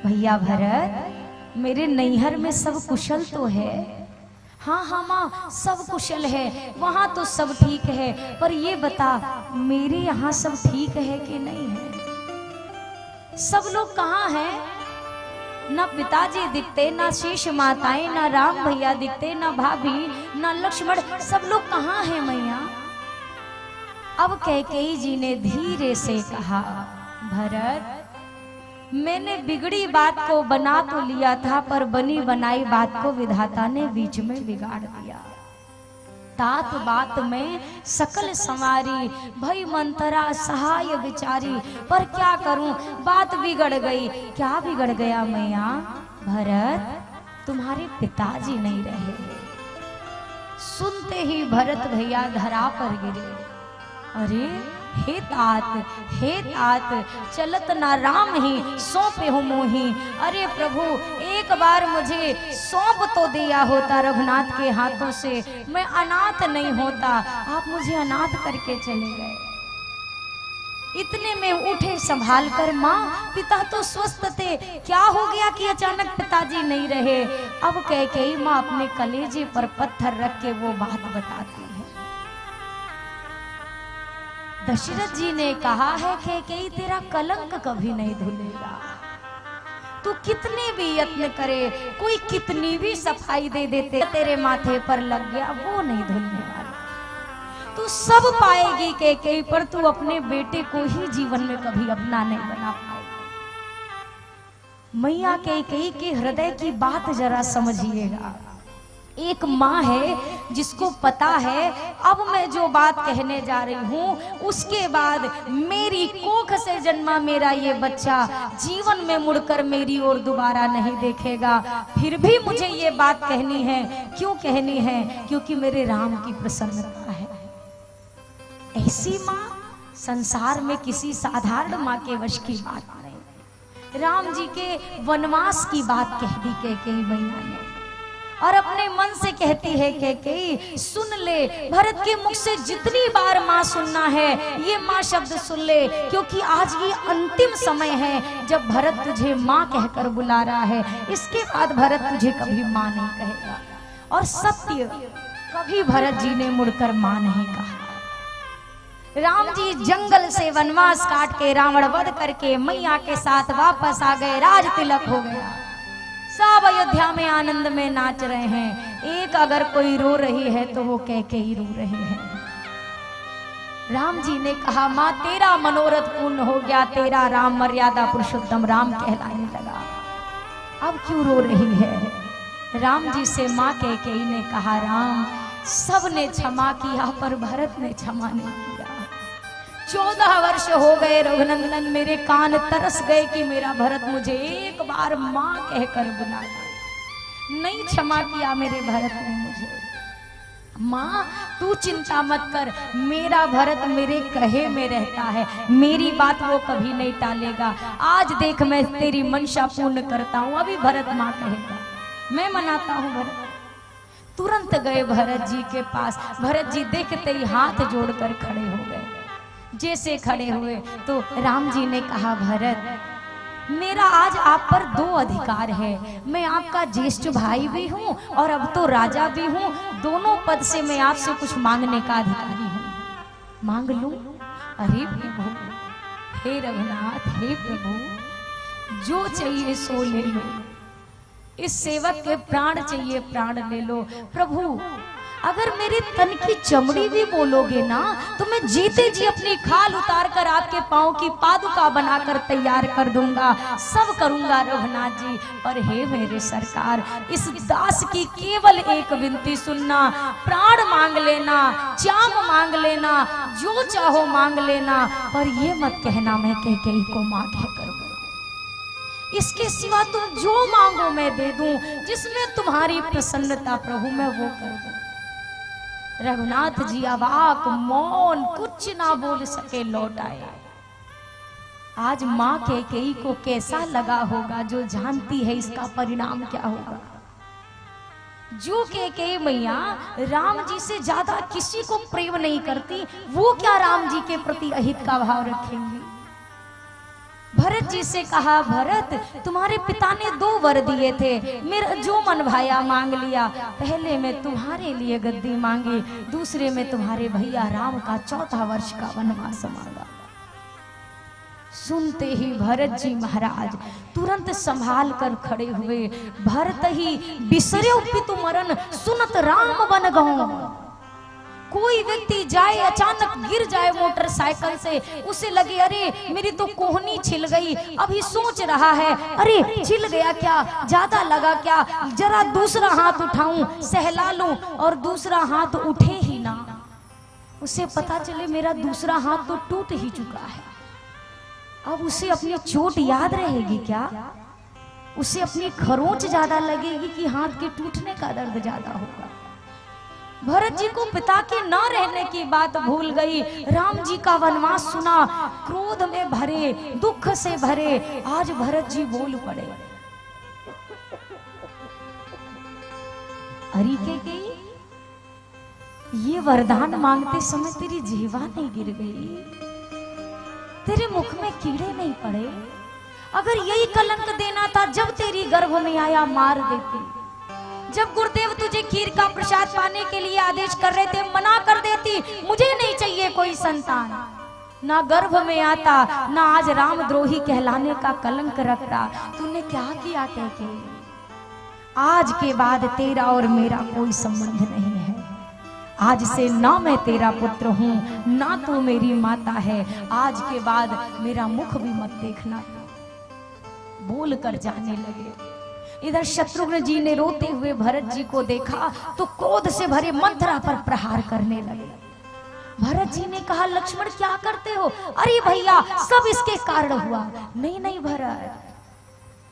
भैया भरत, मेरे नैहर में सब कुशल तो है? हाँ हाँ माँ, सब कुशल है, वहाँ तो सब ठीक है, पर ये बता मेरे यहाँ सब ठीक है कि नहीं है? सब लोग कहाँ हैं? ना पिताजी दिखते, ना शेष माताएं, ना राम भैया दिखते, ना भाभी, ना लक्ष्मण, सब लोग कहाँ हैं मैया? अब कैकेयी जी ने धीरे से कहा, भरत मैंने बिगड़ी बात को बना तो लिया था, पर बनी बनाई बात को विधाता ने बीच में बिगाड़ दिया। तात बात में सकल संवारी, भई मंतरा सहाय विचारी, पर क्या करूं बात बिगड़ गई। क्या बिगड़ गया मैया? भरत तुम्हारे पिताजी नहीं रहे। सुनते ही भरत भैया धरा पर गिरे। अरे हे तात चलत ना राम ही सौंपे हो मोही। अरे प्रभु एक बार मुझे सौंप तो दिया होता रघुनाथ के हाथों से, मैं अनाथ नहीं होता, आप मुझे अनाथ करके चले गए। इतने में उठे संभाल कर माँ, पिता तो स्वस्थ थे, क्या हो गया कि अचानक पिताजी नहीं रहे? अब कैकेयी माँ अपने कलेजे पर पत्थर रख के वो बात बताती है। दशरथ जी ने कहा है कैकेयी तेरा कलंक कभी नहीं धुलेगा। तू कितने भी यत्न करे, कोई कितनी भी सफाई दे देते, तेरे माथे पर लग गया वो नहीं धुलने वाला। तू सब पाएगी कैकेयी, पर तू अपने बेटे को ही जीवन में कभी अपना नहीं बना पाएगी। मैया कैकेयी के हृदय की बात जरा समझिएगा। एक माँ है जिसको पता है अब मैं जो बात कहने जा रही हूँ उसके बाद मेरी कोख से जन्मा मेरा ये बच्चा जीवन में मुड़कर मेरी ओर दोबारा नहीं देखेगा, फिर भी मुझे ये बात कहनी है। क्यों कहनी है? क्योंकि मेरे राम की प्रसन्नता है। ऐसी माँ संसार में किसी साधारण माँ के वश की बात नहीं। राम जी के वनवास की बात कह दी कैकेयी मैया ने, और अपने मन से कहती है कैकेयी सुन ले, भरत के मुख से जितनी बार माँ सुनना है ये माँ शब्द सुन ले, क्योंकि आज ये अंतिम समय है जब भरत तुझे माँ कहकर बुला रहा है। इसके बाद भरत तुझे कभी माँ नहीं कहेगा। और सत्य, कभी भरत जी ने मुड़कर माँ नहीं कहा। राम जी जंगल से वनवास काट के रावण वध करके मैया के साथ वापस आ गए। राज तिलक हो गया, सब अयोध्या में आनंद में नाच रहे हैं। एक अगर कोई रो रही है तो वो कैकेयी रो रही है। राम जी ने कहा माँ तेरा मनोरथ पूर्ण हो गया, तेरा राम मर्यादा पुरुषोत्तम राम कहलाने लगा, अब क्यों रो रही है? राम जी से माँ कैकेयी ने कहा राम सब ने क्षमा किया पर भरत ने क्षमा नहीं किया। 14 वर्ष हो गए रघुनंदन, मेरे कान तरस गए कि मेरा भरत मुझे एक बार माँ कहकर बुलाया, नहीं क्षमा किया मेरे भरत ने मुझे। माँ तू चिंता मत कर, मेरा भरत मेरे कहे में रहता है, मेरी बात वो कभी नहीं टालेगा। आज देख मैं तेरी मंशा पूर्ण करता हूँ, अभी भरत माँ कहेगा, मैं मनाता हूँ भरत। तुरंत गए भरत जी के पास। भरत जी देखते ही हाथ जोड़कर खड़े हो गए। जैसे खड़े हुए तो राम जी ने कहा भरत मेरा आज आप पर 2 अधिकार है, मैं आपका ज्येष्ठ भाई भी हूँ और अब तो राजा भी हूँ, दोनों पद से मैं आपसे कुछ मांगने का अधिकारी हूँ। मांग लूं? अरे प्रभु, हे रघुनाथ, हे प्रभु जो चाहिए सो ले लो, इस सेवक के प्राण चाहिए प्राण ले लो। प्रभु अगर मेरे तन की चमड़ी भी बोलोगे ना तो मैं जीते जी अपनी खाल उतार कर आपके पांव की पादुका बनाकर तैयार कर दूंगा, सब करूंगा रघुनाथ जी। पर हे मेरे सरकार, इस दास की केवल एक विनती सुनना, प्राण मांग लेना, चाम मांग लेना, जो चाहो मांग लेना, पर ये मत कहना मैं कैकेयी को मां कहकर बुलाऊं। इसके सिवा तुम जो मांगो मैं दे दूं, जिसमें तुम्हारी प्रसन्नता प्रभु मैं वो कर दूं। रघुनाथ जी अवाक मौन, कुछ ना बोल सके, लौट आए। आज माँ कैकेयी को कैसा लगा होगा, जो जानती है इसका परिणाम क्या होगा। जो कैकेयी मैया राम जी से ज्यादा किसी को प्रेम नहीं करती, वो क्या राम जी के प्रति अहित का भाव रखेंगी? भरत जी से कहा, भरत तुम्हारे पिता ने 2 वर दिए थे, मेरा जो मन भाया मांग लिया। पहले मैं तुम्हारे लिए गद्दी मांगी, दूसरे में तुम्हारे भैया राम का 14 वर्ष का वनवास मांगा। सुनते ही भरत जी महाराज तुरंत संभाल कर खड़े हुए। भरत ही बिसरे पितु मरण, सुनत राम बन गओ। कोई व्यक्ति जाए, अचानक गिर जाए मोटरसाइकिल से, उसे लगे अरे मेरी तो कोहनी छिल गई। अभी सोच रहा है अरे छिल गया क्या, ज्यादा लगा क्या, जरा दूसरा हाथ उठाऊं, सहला लूं, और दूसरा हाथ उठे ही ना। उसे पता चले मेरा दूसरा हाथ तो टूट ही चुका है। अब उसे अपनी चोट याद रहेगी क्या? उसे अपनी खरोंच ज्यादा लगेगी कि हाथ के टूटने का दर्द ज्यादा होगा? भरत जी को पिता के न रहने की बात भूल गई। राम जी का वनवास सुना, क्रोध में भरे, दुख से भरे, आज भरत जी बोल पड़े। अरे के ये वरदान मांगते समय तेरी जीवा नहीं गिर गई? तेरे मुख में कीड़े नहीं पड़े? अगर यही कलंक देना था, जब तेरी गर्भ में आया मार देती। जब गुरुदेव तुझे खीर का प्रसाद पाने के लिए आदेश कर रहे थे, मना कर देती, मुझे नहीं चाहिए कोई संतान, ना गर्भ में आता, ना आज रामद्रोही कहलाने का कलंक रखता। तूने क्या किया कह के? आज के बाद तेरा और मेरा कोई संबंध नहीं है। आज से ना मैं तेरा पुत्र हूँ, ना तू मेरी माता है। आज के बाद मेरा मुख भी मत देखना। बोल कर जाने लगे। इधर शत्रुघ्न जी ने रोते हुए भरत जी को देखा तो क्रोध से भरे मंथरा पर प्रहार करने लगे। भरत जी ने कहा, लक्ष्मण क्या करते हो? अरे भैया सब इसके कारण हुआ। नहीं नहीं भरत,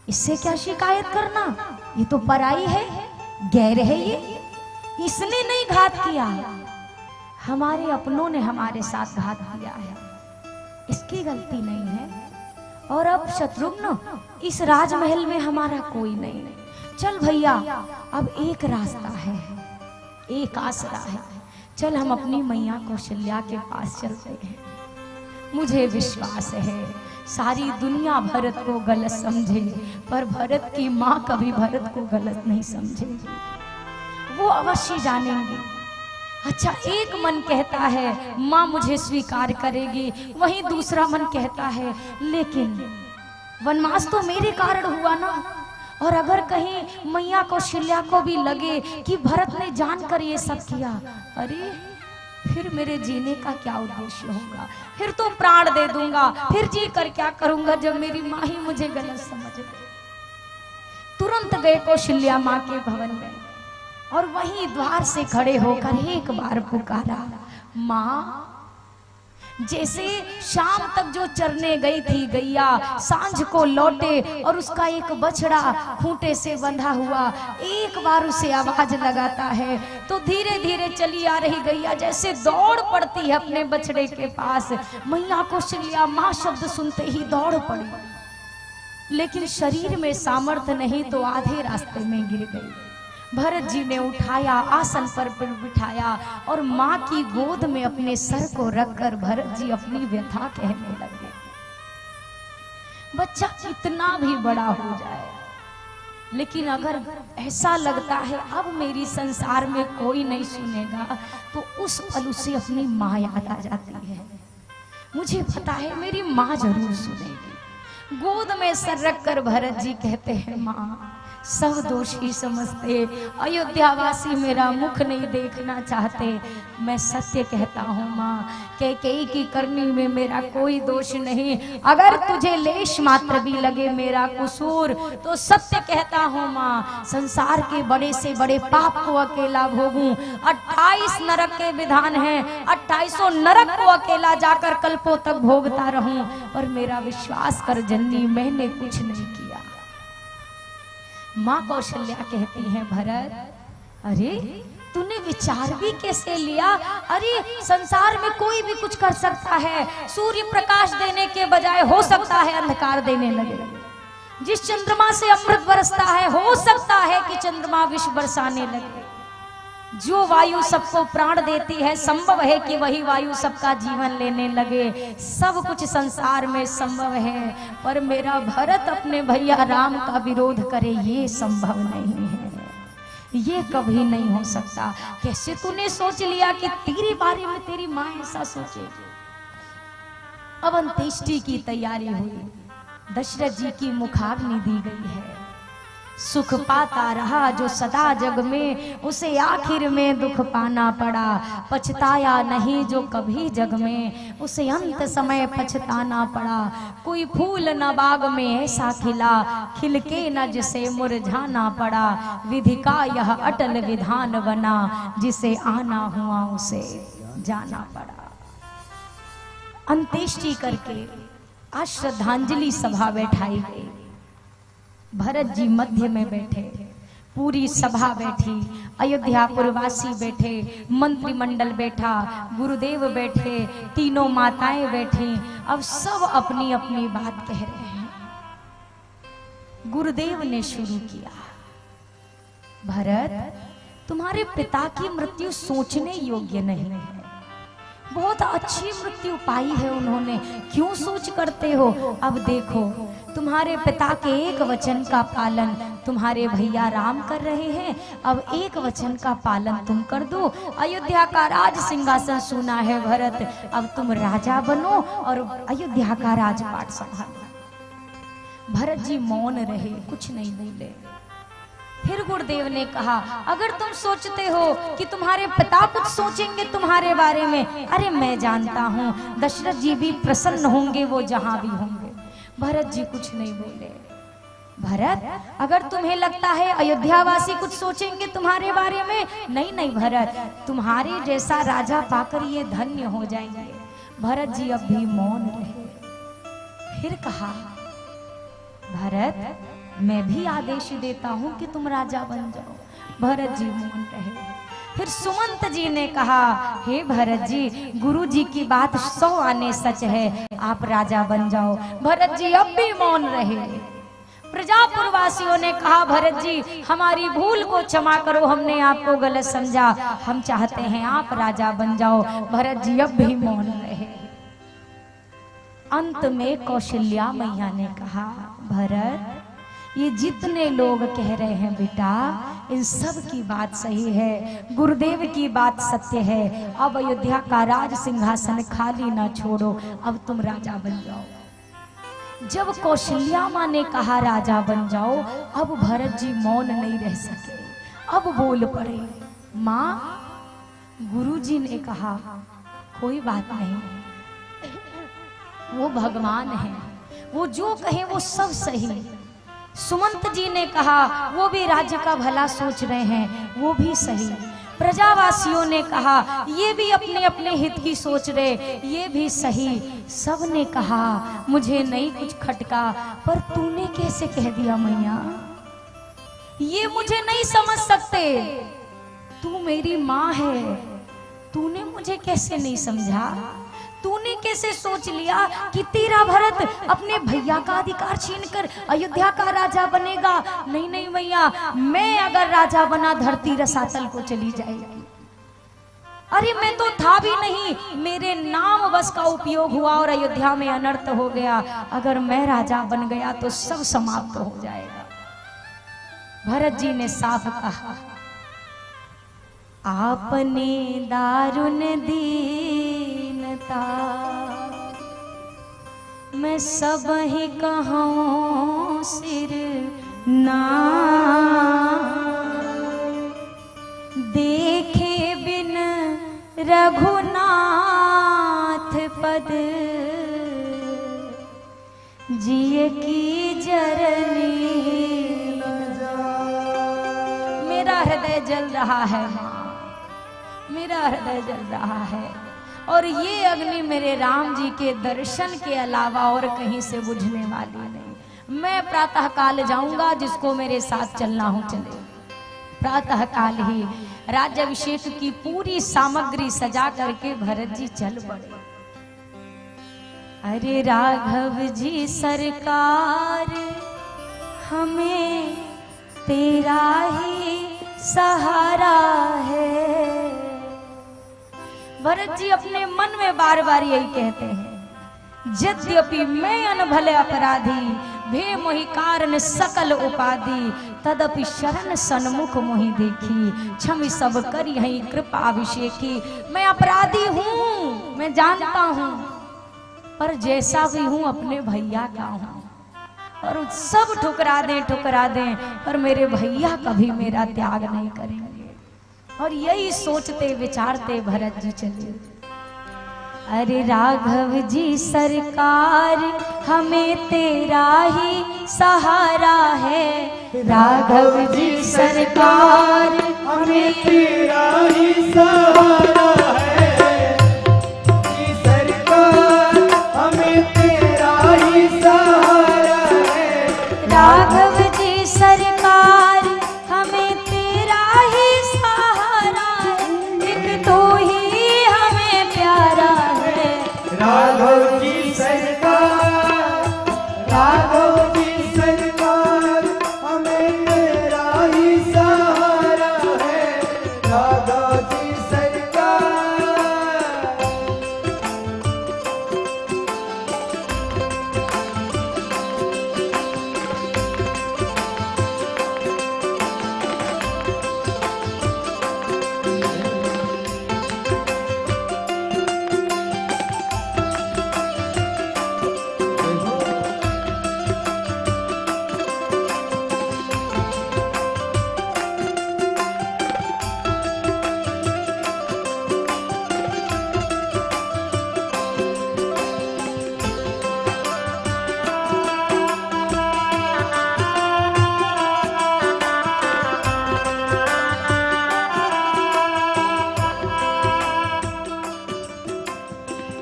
इससे क्या शिकायत करना, ये तो पराई है, गैर है, ये इसने नहीं घात किया, हमारे अपनों ने हमारे साथ घात किया है, इसकी गलती नहीं है। और अब शत्रुघ्न, इस राजमहल में हमारा कोई नहीं। चल भैया, अब एक रास्ता है, एक आसरा है, चल हम अपनी मैया कौशल्या के पास चलते हैं। मुझे विश्वास है सारी दुनिया भरत को गलत समझे, पर भरत की माँ कभी भरत को गलत नहीं समझेगी, वो अवश्य जानेंगी। अच्छा, एक मन कहता है माँ मुझे स्वीकार करेगी, वहीं दूसरा मन कहता है लेकिन वनवास तो मेरे कारण हुआ ना। और अगर कहीं मैया कौशल्या को भी लगे कि भरत ने जानकर ये सब किया, अरे फिर मेरे जीने का क्या उद्देश्य होगा? फिर तो प्राण दे दूंगा, फिर जी कर क्या करूंगा जब मेरी माँ ही मुझे गलत समझ ले। तुरंत गए कौशल्या माँ के भवन में और वहीं द्वार से खड़े होकर एक बार पुकारा, माँ। जैसे शाम तक जो चरने गई थी गैया, सांझ को लौटे और उसका एक बछड़ा खूंटे से बंधा हुआ एक बार उसे आवाज लगाता है तो धीरे धीरे चली आ रही गैया जैसे दौड़ पड़ती है अपने बछड़े के पास। मैया कौशल्या माँ शब्द सुनते ही दौड़ पड़ी, लेकिन शरीर में सामर्थ्य नहीं तो आधे रास्ते में गिर गई। भरत जी ने उठाया, आसन पर बिठाया और माँ की गोद में अपने सर को रखकर भरत जी अपनी व्यथा कहने लगे। बच्चा कितना भी बड़ा हो जाए, लेकिन अगर ऐसा लगता है अब मेरी संसार में कोई नहीं सुनेगा, तो उस पल उसे अपनी माँ याद आ जाती है। मुझे पता है मेरी माँ जरूर सुनेगी। गोद में सर रखकर भरत जी कहते हैं, माँ सब दोषी समझते, अयोध्यावासी मेरा मुख नहीं देखना चाहते। मैं सत्य कहता हूँ माँ, कैकेयी की करनी में मेरा कोई दोष नहीं। अगर तुझे लेश मात्र भी लगे मेरा कसूर, तो सत्य कहता हूँ माँ, संसार के बड़े से बड़े पाप को अकेला भोगूं। 28 नरक के विधान हैं, 28 नरक को अकेला जाकर कल्पों तक भोगता रहूं, पर मेरा विश्वास कर जननी, मैंने कुछ नहीं किया। माँ कौशल्या कहती है, भरत अरे तूने विचार भी कैसे लिया? अरे संसार में कोई भी कुछ कर सकता है। सूर्य प्रकाश देने के बजाय हो सकता है अंधकार देने लगे। जिस चंद्रमा से अमृत बरसता है, हो सकता है कि चंद्रमा विष बरसाने लगे। जो वायु सबको प्राण देती है, संभव है कि वही वायु सबका जीवन लेने लगे। सब कुछ संसार में संभव है, पर मेरा भरत अपने भैया राम का विरोध करे, ये संभव नहीं है, ये कभी नहीं हो सकता। कैसे तूने सोच लिया कि तेरे बारे में तेरी माँ ऐसा सोचेगी? अब अंत्येष्टि की तैयारी हुई, दशरथ जी की मुखाग्नि दी गई है। सुख पाता रहा जो सदा जग में, उसे आखिर में दुख पाना पड़ा। पछताया नहीं जो कभी जग में, उसे अंत समय पछताना पड़ा। कोई फूल न बाग में ऐसा खिला, खिल के न जिसे मुरझाना पड़ा। विधि का यह अटल विधान बना, जिसे आना हुआ उसे जाना पड़ा। अंत्येष्टि करके आज श्रद्धांजलि सभा बैठाई गई। भरत जी मध्य में बैठे, पूरी सभा बैठी, अयोध्यापुरवासी बैठे, मंत्रिमंडल बैठा, गुरुदेव बैठे, तीनों माताएं बैठी। अब सब अपनी अपनी बात कह रहे हैं। गुरुदेव ने शुरू किया, भरत तुम्हारे पिता की मृत्यु सोचने योग्य नहीं है। बहुत अच्छी मृत्यु पाई है उन्होंने, क्यों सोच करते हो? अब देखो, तुम्हारे पिता के एक वचन का पालन तुम्हारे भैया राम कर रहे हैं, अब एक वचन का पालन तुम कर दो। अयोध्या का राज सिंहासन सुना है भरत, अब तुम राजा बनो और अयोध्या का राजपाट संभालो। भरत जी मौन रहे, कुछ नहीं बोले। फिर गुरुदेव ने कहा, अगर तुम सोचते हो कि तुम्हारे पिता कुछ सोचेंगे तुम्हारे बारे में, अरे मैं जानता हूँ दशरथ जी भी प्रसन्न होंगे, वो जहां भी होंगे। भरत जी कुछ नहीं बोले। भरत, अगर तुम्हें लगता है अयोध्यावासी कुछ सोचेंगे तुम्हारे बारे में, नहीं नहीं भरत, तुम्हारे जैसा राजा पाकर ये धन्य हो जाएंगे। भरत जी अब भी मौन रहे। फिर कहा, भरत मैं भी आदेश देता हूं कि तुम राजा बन जाओ। भरत जी मौन रहे। फिर सुमंत जी ने कहा, हे भरत जी, गुरु जी की बात 100 आने सच है, आप राजा बन जाओ। भरत जी अब भी मौन रहे। प्रजापुरवासियों ने कहा, भरत जी हमारी भूल को क्षमा करो, हमने आपको गलत समझा, हम चाहते हैं आप राजा बन जाओ। भरत जी अब भी मौन रहे। अंत में कौशल्या मैया ने कहा, भरत ये जितने लोग कह रहे हैं बेटा, इन सब की बात सही है, गुरुदेव की बात सत्य है। अब अयोध्या का राज सिंहासन खाली ना छोड़ो, अब तुम राजा बन जाओ। जब कौशल्या माँ ने कहा राजा बन जाओ, अब भरत जी मौन नहीं रह सके, अब बोल पड़े, माँ गुरु जी ने कहा कोई बात नहीं, वो भगवान है, वो जो कहे वो सब सही। सुमंत जी ने कहा वो भी राज्य का भला सोच रहे हैं, वो भी सही। प्रजावासियों ने कहा ये भी अपने अपने हित की सोच रहे, ये भी सही। सब ने कहा मुझे नहीं कुछ खटका, पर तूने कैसे कह दिया मैया, ये मुझे नहीं समझ सकते, तू मेरी माँ है, तूने मुझे कैसे नहीं समझा? तूने कैसे सोच लिया कि तेरा भरत अपने भैया का अधिकार छीनकर अयोध्या का राजा बनेगा? नहीं नहीं भैया, मैं अगर राजा बना धरती रसातल को चली जाएगी। अरे मैं तो था भी नहीं, मेरे नाम बस का उपयोग हुआ और अयोध्या में अनर्थ हो गया। अगर मैं राजा बन गया तो सब समाप्त हो जाएगा। भरत जी ने साफ कहा, आपने दारुण दीनता मैं सब ही कहूँ सिर ना, देखे बिन रघुनाथ पद जिए की जरनी। मेरा हृदय जल रहा है माँ, मेरा हृदय जल रहा है, और ये अग्नि मेरे राम जी के दर्शन के अलावा और कहीं से बुझने वाली नहीं। मैं प्रातः काल जाऊंगा, जिसको मेरे साथ चलना हो चले। प्रातः काल ही राज्याभिषेक की पूरी सामग्री सजा करके भरत जी चल पड़े। अरे राघव जी सरकार, हमें तेरा ही सहारा है, भरत जी अपने मन में बार बार यही कहते हैं, यद्यपि मैं अनभले अपराधी, भे मोहि कारण सकल उपाधि, तदपि शरण सन्मुख मोहि देखी, क्षमि सब करी हई कृपा अभिषेकी। मैं अपराधी हूँ, मैं जानता हूँ, पर जैसा भी हूँ अपने भैया का हूँ, और सब ठुकरा दें पर मेरे भैया कभी मेरा त्याग नहीं करेंगे। और यही सोचते विचारते भरत जी चले। अरे राघव जी सरकार हमें तेरा ही सहारा है, राघव जी सरकार हमें तेरा ही सहारा है, जी सरकार हमें तेरा ही सहारा है, राघव जी सरकार हमें तेरा ही सहारा है, एक तो ही हमें प्यारा है, राघव जी सरकार, राघव जी सरकार हमें तेरा ही सहारा है, राघव जी सरकार।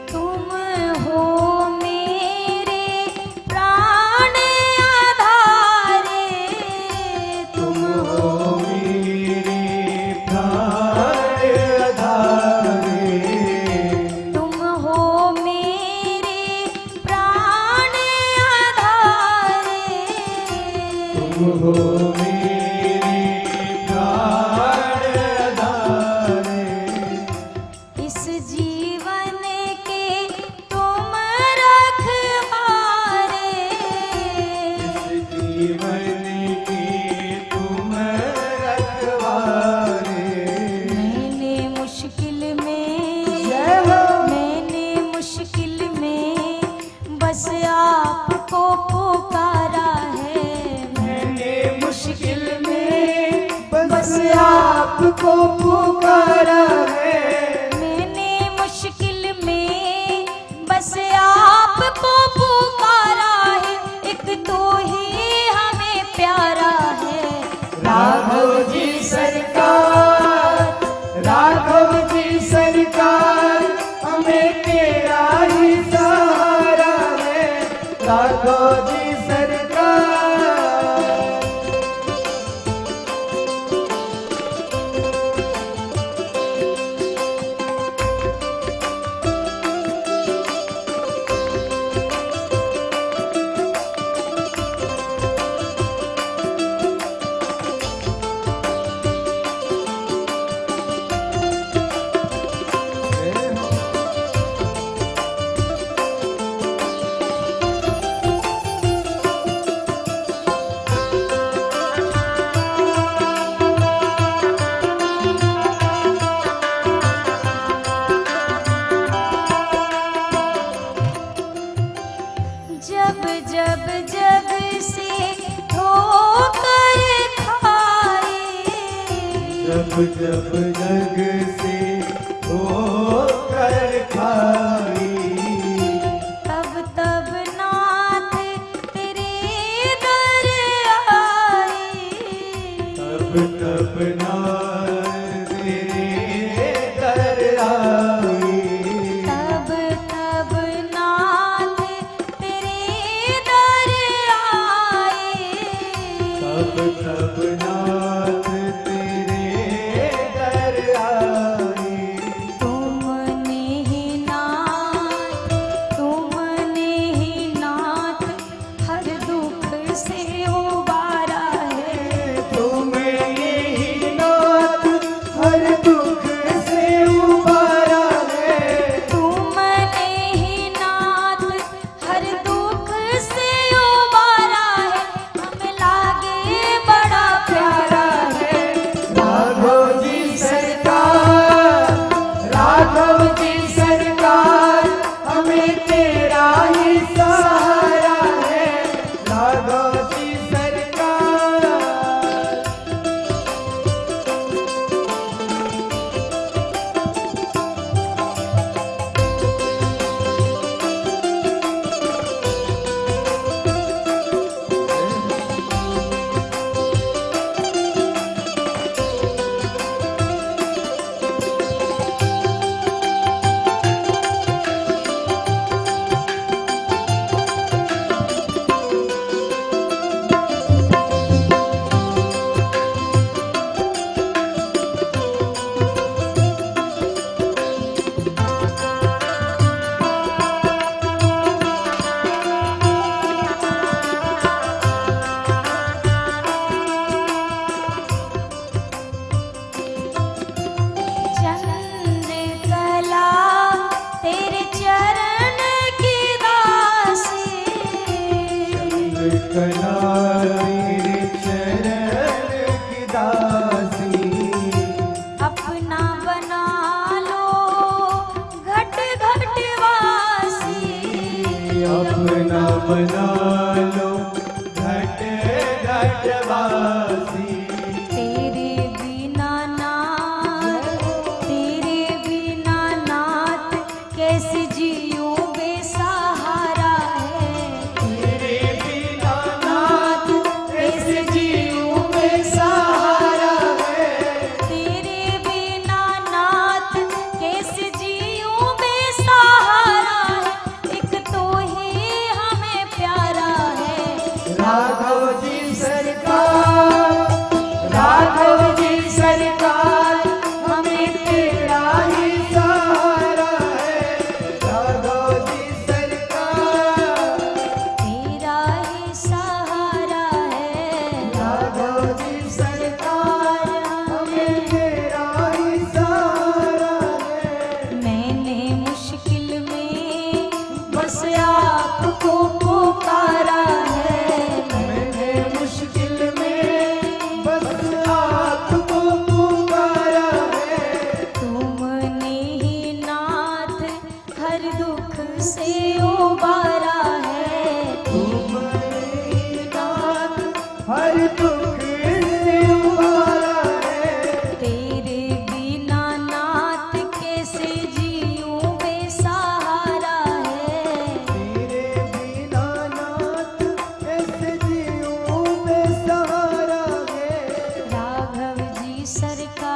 तुम हो मेरे प्राण आधारे, तुम हो मेरे प्राण आधारे, तुम हो मेरे प्राण आधारे, तुम हो मेरे प्राण आधारे, इस जीवन के तुम रखवारे, इस जीवन के तुम रखवारे, मैंने मुश्किल जय हो। मैंने मुश्किल में बस आपको पुकारा है, मैंने मुश्किल में बस आपको पुकारा है, मैंने मुश्किल में बस आपको पुकारा है, एक तो ही हमें प्यारा है, राघव जी सरकार, राघव जी सरकार हमें तेरा ही सहारा है, राघव जी सरकार। जब जब जग से ठोकर खाए, जब जब जग से होकर खाई, तब तब नाथ तेरे दर आए, तब तब नाथ तेरे दर आई, तब तब नाथ तेरे दर आए, तब तब नाथ तेरे दर आई, तुमने ही नाथ, तुमने ही नाथ हर दुख से उबारा है, तुम्हें ही नाथ हर दुख से उबारा ब्रजवासी तेरे बिना नाथ कैसे जियो बेसहारा है। तेरे बिना नाथ कैसे जीऊं बेसहारा है। तेरे बिना नाथ कैसे जियो बेसहारा है। एक तो ही हमें प्यारा है। राघव जी सरकार, राघव जी सरकार, हमें तेरा ही सहारा है। राघव जी सरकार, तेरा ही सहारा है। राघव जी सरकार, हमें तेरा ही सहारा है। मैंने मुश्किल में बस आपको पुकारा है। मैंने मुश्किल में बस आपको पुकारा है। तुमने ही नाथ हर दुख से उबारा है। तुमने नाथ हर दुख से उबारा है। तेरे बिना नाथ कैसे जियूं बेसहारा है। तेरे बिना नाथ कैसे जीऊं बेसहारा है। राघव जी सरकार,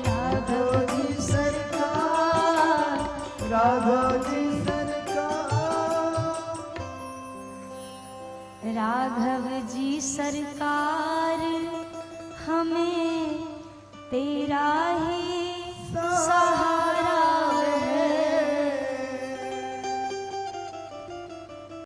राघव जी सरकार, राघव जी सरकार, राघव जी सरकार, हमें तेरा ही